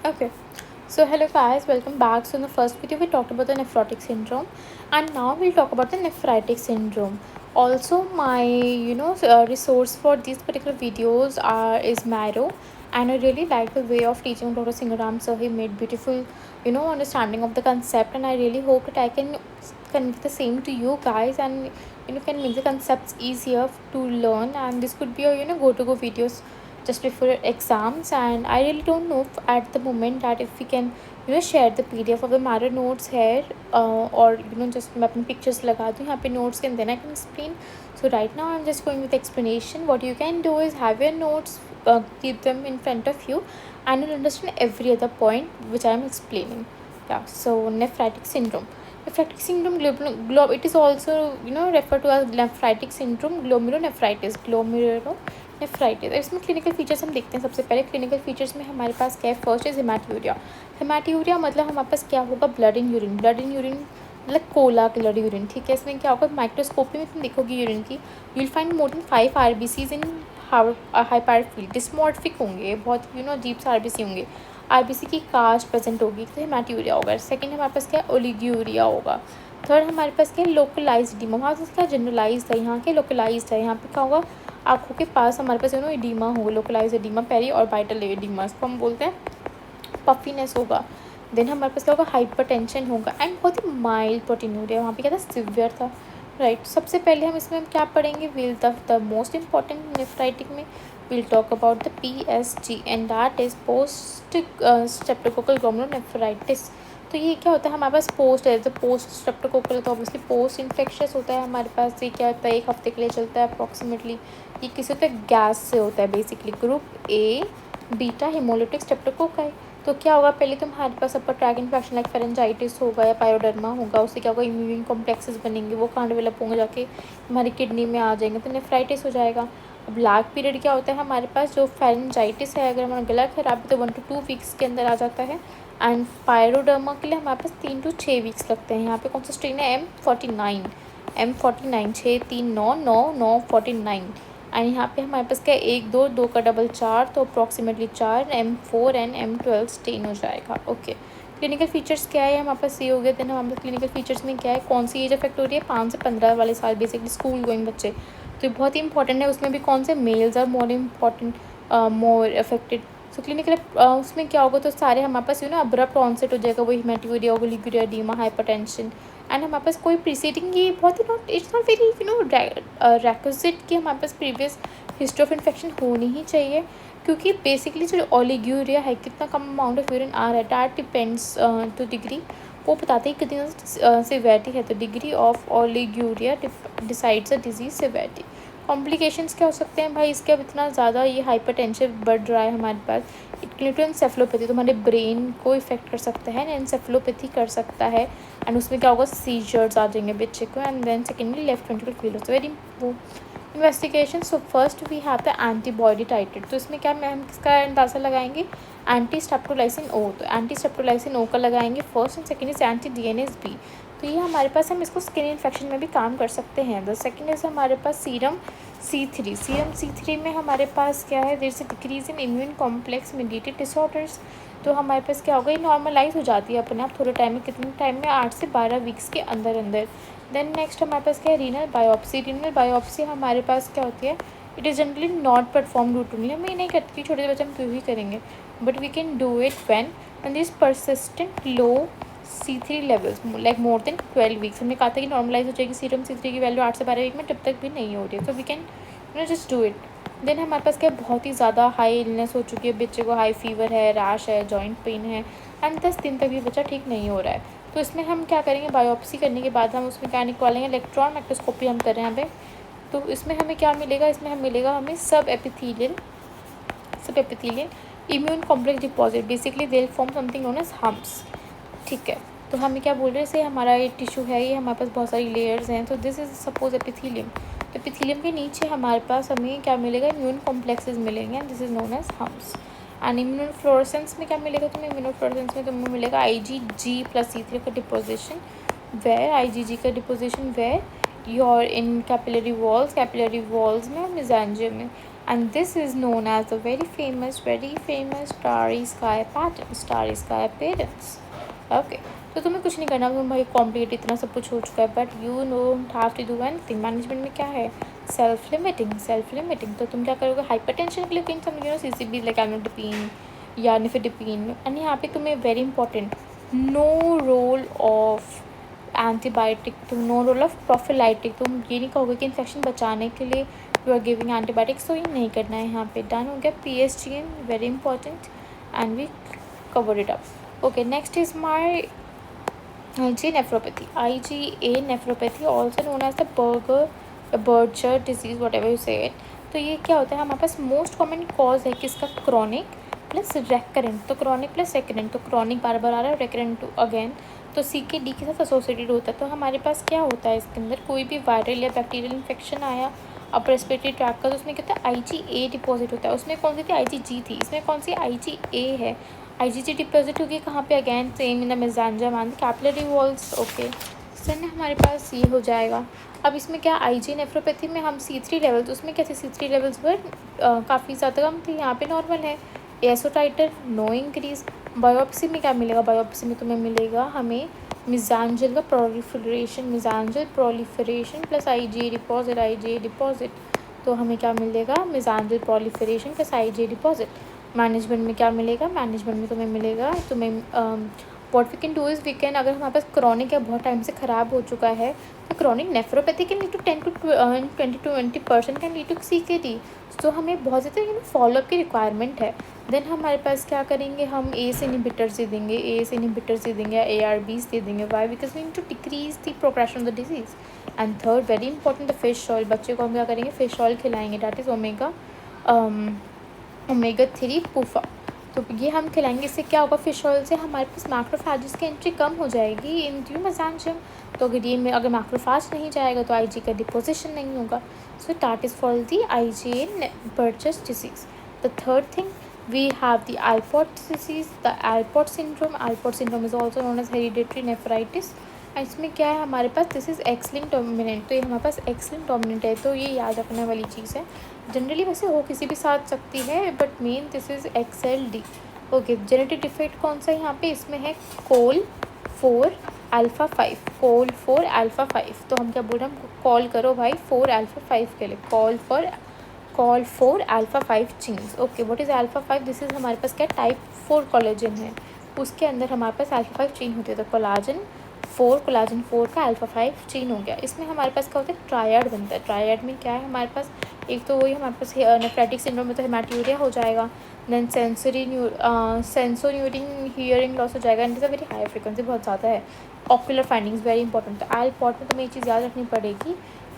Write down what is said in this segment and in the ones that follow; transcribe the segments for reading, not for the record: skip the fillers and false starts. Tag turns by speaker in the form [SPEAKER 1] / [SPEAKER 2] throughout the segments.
[SPEAKER 1] Okay, so hello guys, welcome back. So in the first video we talked about the nephrotic syndrome, and now we'll talk about the nephritic syndrome. Also, my resource for these particular videos is Marrow, and I really like the way of teaching Dr. Singaram. So he made beautiful, understanding of the concept, and I really hope that I can convey the same to you guys, and can make the concepts easier to learn. And this could be a go to go videos just before exams, and I really don't know at the moment that if we can share the PDF of the Marrow notes here, or just मैं अपनी pictures लगा दूँ यहाँ पे notes के, and then I can explain. So right now I'm just going with explanation. What you can do is have your notes, keep them in front of you, and you'll understand every other point which I'm explaining. Yeah, so nephritic syndrome. Nephritic syndrome, it is also referred to as nephritic syndrome, glomerulonephritis, nephritis. इसमें clinical features हम देखते हैं. सबसे पहले clinical features में हमारे पास क्या है. First is हेमाटूरिया. हेमाटूरिया मतलब हमारे पास क्या होगा, blood in urine. Blood in urine मतलब कोला कलर यूरिन. ठीक है, इसमें क्या होगा, माइक्रोस्कोपी में तुम देखोगी यूरिन की, you will find more than 5 RBCs in हाइपरफिल. डिस्मॉर्फिक होंगे, बहुत अजीब से RBC होंगे. RBC की कास्ट प्रेजेंट होगी तो हेमाटूरिया होगा. सेकेंड हमारे पास क्या है, ओलिग्यूरिया होगा. थर्ड हमारे पास क्या है, लोकलाइज एडिमा. वहाँ से क्या जनरलाइज है, यहाँ के लोकलाइज है. यहाँ पे क्या होगा, आँखों के पास हमारे पास एडिमा होगा, लोकलाइज एडिमा, पेरी और बाइटल एडिमा, इसको हम बोलते हैं. पफीनेस होगा. देन हमारे पास क्या होगा, हाइपरटेंशन होगा, एंड बहुत ही माइल्ड प्रोटीनूरिया. वहाँ पे क्या था, सिवियर था. राइट. सबसे पहले हम इसमें क्या पढ़ेंगे, will the most important nephritic में we'll talk about the PSG, and that is post streptococcal glomerulonephritis. तो ये क्या होता है हमारे पास, पोस्ट है तो पोस्ट स्ट्रेप्टोकोकल, तो ऑब्वियसली पोस्ट इन्फेक्शस होता है हमारे पास. ये क्या होता है, 1 हफ्ते के लिए चलता है अप्रॉक्सीमेटली. ये किसी होता है, गैस से होता है basically. Group A beta hemolytic streptococci. तो क्या होगा, पहले तुम्हारे पास अपर ट्रैक इन्फेक्शन लाइक फेरेंजाइटिस होगा या पायरोडर्मा होगा. उससे क्या होगा, इम्यून कॉम्प्लेक्सेस बनेंगे, वो कहाँ डेवलप होंगे, जाके हमारी किडनी में आ जाएंगे, तो नेफ्राइटिस हो जाएगा. अब ब्लैक पीरियड क्या होता है हमारे पास, जो फेरेंजाइटिस है, अगर हमारा गला खराब है तो 1 to 2 वीक्स के अंदर आ जाता है. एंड पायरोडर्मा के लिए हमारे पास 3 to 6 वीक्स लगते हैं. यहाँ पे कौन सा स्ट्रेन है, M49 6 3 9 9 9 49. एंड यहाँ पे हमारे पास क्या है, 1 2 2 का डबल 4, तो approximately 4 M4 and M12 stand हो जाएगा. ओके. क्लिनिकल फीचर्स क्या है हमारे पास, ये हो गया. देन हमारे पास क्लिनिकल फीचर्स में क्या है, कौन सी एज अफेक्ट हो रही है, 5 से 15 वाले साल, बेसिकली स्कूल गोइंग बच्चे. तो ये बहुत ही इंपॉर्टेंट है. उसमें भी कौन से, males are more important, more affected. So clinical उसमें क्या होगा, तो सारे हमारे पास अब्रप्ट ऑनसेट हो जाएगा, वही हेमेटूरिया, ओलिगोरिया, एडिमा, हाइपरटेंशन. एंड हमारे पास कोई प्रीसीडिंग, ये बहुत ही इट्स नॉट वेरी रिक्विजिट कि हमारे पास प्रीवियस हिस्ट्री ऑफ इन्फेक्शन होनी ही चाहिए, क्योंकि बेसिकली जो ओलिगोरिया है, कितना कम अमाउंट ऑफ यूरिन आ रहा है, डैट डिपेंड्स टू डिग्री, वो बताते हैं कितनी सिवियरिटी है. तो degree of oliguria decides a disease severity. Complications क्या हो सकते हैं भाई इसके, अब इतना ज़्यादा ये हाइपरटेंशन बढ़ रहा है हमारे पास. इट कैन टू एनसेफेलोपैथी, तो हमारे ब्रेन को इफेक्ट कर सकता है, एनसेफेलोपैथी कर सकता है. एंड उसमें क्या होगा, सीजर्स आ जाएंगे बच्चे को. And then secondly left ventricle failure. Very वो investigation. So first we have the antibody titre. तो इसमें क्या हम किसका अंदाज़ा लगाएंगे, एंटी स्ट्रेप्टोलाइसिन ओ. तो एंटी स्ट्रेप्टोलाइसिन ओ का लगाएंगे first, and second is anti DNase B. तो ये हमारे पास, हम इसको स्किन इन्फेक्शन में भी काम कर सकते हैं. द सेकेंड इज हमारे पास सीरम C3. सीरम C3 में हमारे पास क्या है, there is a decrease in immune complex mediated disorders. तो हमारे पास क्या होगा, ये नॉर्मलाइज हो जाती है अपने आप थोड़े टाइम में. कितने टाइम में, 8 से 12 वीक्स के अंदर अंदर. देन नेक्स्ट हमारे पास क्या है, रीनल बायोप्सी. रीनल बायोप्सी हमारे पास क्या होती है, it is generally not perform routinely. हम ये नहीं करते, छोटे बच्चे हम क्यों ही करेंगे, but we can do it when this persistent low C3 levels like more than 12 weeks. हमने कहा था कि नॉर्मलाइज हो जाएगी सीरम C3 की वैल्यू 8 से 12 वीक में, तब तक भी नहीं हो रही है. So we can just do it. Then हमारे पास क्या, बहुत ही ज़्यादा हाई इलनेस हो चुकी है, बच्चे को हाई फीवर है, रैश है, जॉइंट पेन है, एंड 10 दिन तक ये बच्चा ठीक नहीं हो रहा है. तो इसमें हम क्या करेंगे, बायोप्सी करने के बाद हम उसमें क्या निकालेंगे, इलेक्ट्रॉन माइक्रोस्कोपी हम कर रहे हैं यहाँ पे. तो इसमें हमें क्या मिलेगा, इसमें हमें मिलेगा हमें सब epithelial immune complex deposit. Basically they form something known as humps. ठीक है. तो हमें क्या बोल रहे हैं, जैसे हमारा ये टिश्यू है, ये हमारे पास बहुत सारी लेयर्स हैं. तो दिस इज सपोज एपिथेलियम. तो एपिथेलियम के नीचे हमारे पास हमें क्या मिलेगा, इम्यून कॉम्प्लेक्सेस मिलेंगे, this is known as humps. And immunofluorescence में क्या मिलेगा तुम्हें, इम्यूनोफ्लोरेसेंस में तुम्हें मिलेगा IgG+C3 का डिपोजिशन. वेयर IgG का deposition, where your in capillary walls में, मेसेंजियम में. and this is known as the very famous starry sky pattern, starry sky appearance. Okay, तो तुम्हें कुछ नहीं करना, तुम भाई कॉम्प्लीट इतना सब कुछ हो चुका है, but you don't have to do anything. Management में क्या है, सेल्फ लिमिटिंग। तो तुम क्या करोगे, हाइपरटेंशन के लिए कहीं सम CCB लाइक एमलोडिपिन या निफेडिपिन। एंड यहाँ पे तुम्हें very important, no role of antibiotic, तुम नो रोल ऑफ प्रोफिलाइटिक। तुम ये नहीं कहोगे कि इन्फेक्शन बचाने के लिए यू आर गिविंग एंटीबायोटिक्स, तो ये नहीं करना है। यहाँ पे डन हो गया। PSGN very important and we covered it up. Okay, next is my IgA nephropathy. IgA nephropathy also known as the Berger disease, whatever you say it. तो ये क्या होता है, हमारे पास मोस्ट कॉमन कॉज है किसका, क्रॉनिक प्लस रेकरेंट। तो chronic plus recurrent, तो क्रॉनिक बार बार आ रहा है, रेकरेंट टू अगेन, तो CKD के साथ एसोसिएटेड होता है। तो हमारे पास क्या होता है, इसके अंदर कोई भी वायरल या बैक्टीरियल इन्फेक्शन आया अब रेस्पिरेटरी ट्रैक का, तो उसमें क्या होता है, IgA डिपॉजिट होता है। उसमें कौन सी थी, IgG थी, इसमें कौन सी IgA है। IgG डिपॉजिट होगी कहाँ पे, again same in the messenger and capillary walls. Okay, sir हमारे पास ये हो जाएगा। अब इसमें क्या, IgA नेफ्रोपैथी में हम C3 लेवल्स, उसमें क्या थे, C3 लेवल्स पर काफ़ी ज़्यादा कम थे, यहाँ पे नॉर्मल है। एसो टाइटर नो इंक्रीज। बायोप्सी में क्या मिलेगा, बायोप्सी में तुम्हें मिलेगा हमें मिज़ांजल का proliferation, mesangial proliferation plus IgA deposit. तो हमें क्या मिलेगा, mesangial proliferation plus IgA deposit. Management में क्या मिलेगा, मैनेजमेंट में तुम्हें मिलेगा, तुम्हें what we can do is we can, अगर हमारे पास क्रॉनिक या बहुत टाइम से ख़राब हो चुका है, तो chronic nephropathy can lead to 10 to 20% can lead to CKD। तो हमें बहुत ज़्यादा फॉलोअप की रिक्वायरमेंट है। देन हमारे पास क्या करेंगे, हम ACE इनहिबिटर्स दे देंगे, ACE इनहिबिटर्स दे देंगे, ARBs दे देंगे। Why, because we need to decrease the progression of the disease. And third very important, the fish oil, बच्चे को हम क्या करेंगे, फिश ऑयल खिलाएंगे, डैट इज़ ओमेगा 3 पुफा। तो ये हम खिलाएंगे, इससे क्या होगा, फिश ऑयल से हमारे पास मैक्रोफेजेस की एंट्री कम हो जाएगी इन ड्यू मेसेंजम। तो अगर ये में अगर मैक्रोफेज नहीं जाएगा तो IG का डिपोजिशन नहीं होगा। So that is for the IgA Berger's disease. The third thing, we have the Alport disease, the Alport syndrome. Alport syndrome is also known as hereditary nephritis. इसमें क्या है हमारे पास, दिस इज़ एक्सलिंग डोमिनेंट। तो ये हमारे पास X-linked dominant है, तो ये याद रखने वाली चीज़ है। जनरली वैसे हो किसी भी साथ सकती है, but main this is XLD। Okay, genetic defect कौन सा है यहाँ पे, इसमें है COL4α5, COL4α5। तो हम क्या बोल रहे हैं, हम कॉल करो भाई 4α5 के लिए, कॉल4α5 genes. Okay, what is α5, this is हमारे पास क्या, टाइप 4 कोलेजन है, उसके अंदर हमारे पास α5 चेन होती है। तो कोलाजन 4 का α5 चेन हो गया। इसमें हमारे पास क्या होता है, ट्रायड बनता है। ट्रायड में क्या है हमारे पास, एक तो वही हमारे पास नेफ्रेटिक सिंड्रोम में तो हेमाटूरिया हो जाएगा, देन सेंसोन्यूरिंग हियरिंग लॉस हो जाएगा, and is a very high frequency, बहुत ज़्यादा है। ऑक्यूलर फाइंडिंग्स वेरी इंपॉर्टेंट है। आलपॉट में तुम्हें ये चीज़ याद रखनी पड़ेगी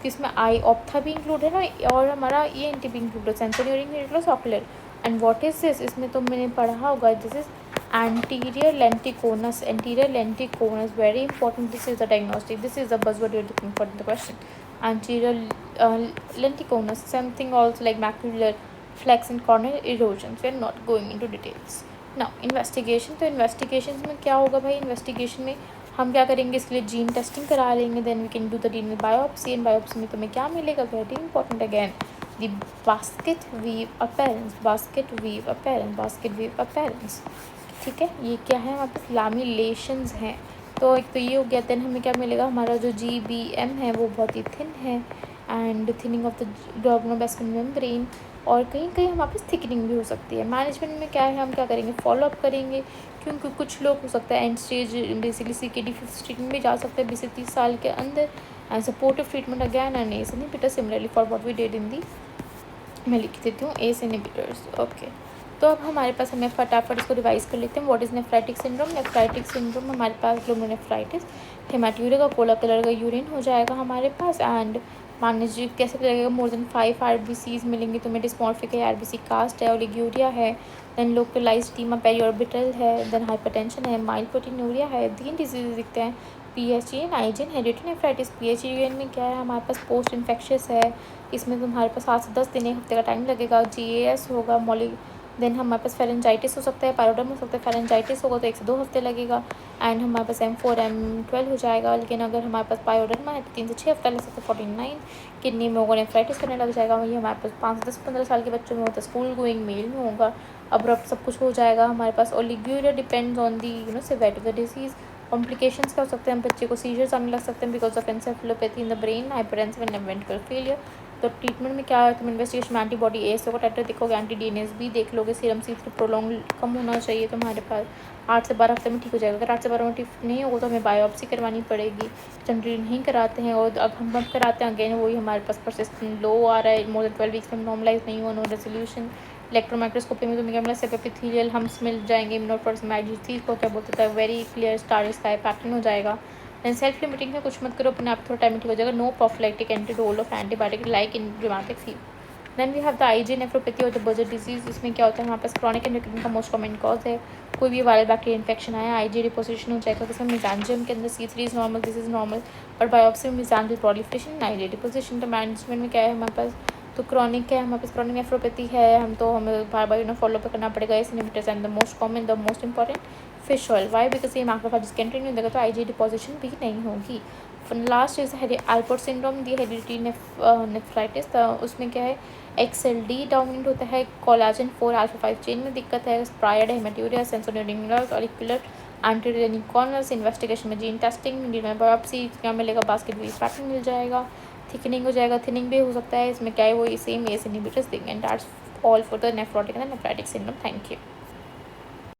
[SPEAKER 1] कि इसमें आई ऑप्था भी इंक्लूड है ना, और हमारा ENT भी इंक्लूड है, sensorineural hearing loss, ocular. And what is this, इसमें तुमने पढ़ा होगा, this is anterior lenticonus, very important, this is the diagnostic, this is the buzzword you're looking for in the question. Anterior lenticonus, something also like macular flex and corneal erosions, we are not going into details now. Investigation, तो investigations में क्या होगा भाई, investigation में हम क्या करेंगे, इसके लिए जीन टेस्टिंग करा लेंगे, then we can do the renal biopsy, and biopsy में तुम्हें क्या मिलेगा, very important again, the basket weave appearance। ठीक है, ये क्या है, वहाँ पे लैमिलेशंस हैं। तो एक तो ये हो गया, देन हमें क्या मिलेगा, हमारा जो GBM है वो बहुत ही थिन है, एंड थिनिंग ऑफ द डॉग्नोवेस्कुलर मेम्ब्रेन, और कहीं कहीं हमारे पास थिकनिंग भी हो सकती है। मैनेजमेंट में क्या है, हम क्या करेंगे, फॉलोअप करेंगे, क्योंकि कुछ लोग हो सकता है and stage basically CKD 5th stage में भी जा सकता है 20 से 30 साल के अंदर, and supportive treatment again and ACE inhibitor similarly for what we did in the, मैं लिख देती हूँ ACE इनहिबिटर्स। ओके, तो अब हमारे पास, हमें फटाफट इसको रिवाइज कर लेते हैं। What is nephritic syndrome, nephritic syndrome हमारे पास ग्लोमेरुलोनेफ्राइटिस, हेमाटूरिया का कोला कलर का यूरिन हो जाएगा हमारे पास, एंड मैनेज कैसे लगेगा, मोर देन 5 RBCs मिलेंगे तुम्हें, डिस्मॉर्फिक है, RBC कास्ट है, ओलिग्यूरिया है, देन लोकलाइज्ड टीमा पेरिऑर्बिटल है, देन हाइपरटेंशन है, माइल्ड प्रोटीनूरिया है, 3 डिजीज दिखते हैं, PSGN, IgN, hereditary nephritis. PSGN में क्या है हमारे पास, पोस्ट इन्फेक्शियस है, इसमें तुम्हारे पास 7 से 10 दिन, एक हफ्ते का टाइम लगेगा। GAS होगा, देन हमारे पास फेरेंजाइटिस हो सकता है, पायरोडर्म हो सकता है। फेरेंजाइटिस होगा तो 1 से 2 हफ्ते लगेगा एंड हमारे पास M4 M12 हो जाएगा। लेकिन अगर हमारे पास पायरोडर्मा है तो 3 से 6 हफ्ते लग सकते हैं, 49। किडनी में होगा नेफ्राइटिस करने लग जाएगा, ये हमारे पास 5 से 10-15 साल के बच्चों में होता है। स्कूल गोइंग मेल में होगा, अब्रप्ट सब कुछ हो जाएगा हमारे पास। Oliguria depends on the severity of the disease. Complications क्या हो सकते हैं, हम बच्चे को सीजर्स आने लग सकते हैं because of encephalopathy in the brain, hypertensive and ventricle failure. तो ट्रीटमेंट में क्या है, तुम इन्वेस्टिगेशन में एंटीबॉडी एएसओ का टाइटर देखोगे, एंटी डीएनएस भी देख लोगे, सीरम C3 प्रोलॉन्ग कम होना चाहिए तुम्हारे पास। 8 से 12 हफ्ते में ठीक हो जाएगा। अगर 8 से 12 में ठीक नहीं होगा तो हमें बायोप्सी करवानी पड़ेगी। जनरली नहीं कराते हैं, और अब हम कराते हैं अगेन वही हमारे पास परसिस्टेंट लो आ रहा है, मोर देन 12 वीक्स में नॉर्मलाइज नहीं हुआ, नो रेजोल्यूशन। इलेक्ट्रोमाइक्रोस्कोपी में तुम्हें क्या मिला, एपिथेलियल हम्स मिल जाएंगे, इम्यूनोफ्लोरेसेंस को क्या बोलते हैं, very clear star sky pattern हो जाएगा। देन सेल्फ लिमिटिंग है, कुछ मत करो, अपने आप थोड़ा टाइम ठीक हो जाएगा। नो प्रोफिलैक्टिक एंटीडोल of antibiotic like in rheumatic fever. Then we have the IG nephropathy और द बजर डिजीज। इसमें क्या होता है, हमारे पास क्रॉनिक एंडोक्राइन का मोस्ट कॉमन कॉज है। कोई भी वायरल बैक्टीरिया इन्फेक्शन आया, आईजी डिपोजिशन हो जाएगा। इसमें मिजांजियम के अंदर C3 is normal, this is normal, और बायोप्सी में मिजांजियल प्रोलिफरेशन, आईजी डिपोजिशन। तो मैनेजमेंट में क्या है हमारे पास, तो क्रॉनिक है हमारे पास, क्रॉनिक नेफ्रोपैथी है, हमें बार बार फॉलो अप करना पड़ेगा। इस inhibitors and the most common, the most important fish oil. Why, because ये मैक्रोफेज के एंट्री नहीं होगा तो आईजी डिपोजिशन भी नहीं होगी। Last is Alport syndrome, the hereditary nephritis. उसमें क्या है, XLD डाउमिनेंट होता है, कोलाजन 4 अल्फा 5 चेन में दिक्कत है, स्प्रायड हेमेट्यूरिया, सेंसोरियल ऑलिकुलर एंटीरेनिकॉनस। इन्वेस्टिगेशन में जीन टेस्टिंग, बायोप्सी क्या मिलेगा, बास्केट वीज पैटर्न मिल जाएगा। थिकनिंग हो जाएगा, थिनिंग भी हो सकता है। इसमें क्या है, वो सेम एस इनहिबिटर्स देंगे। And that's all for the nephrotic and nephritic syndrome. Thank you.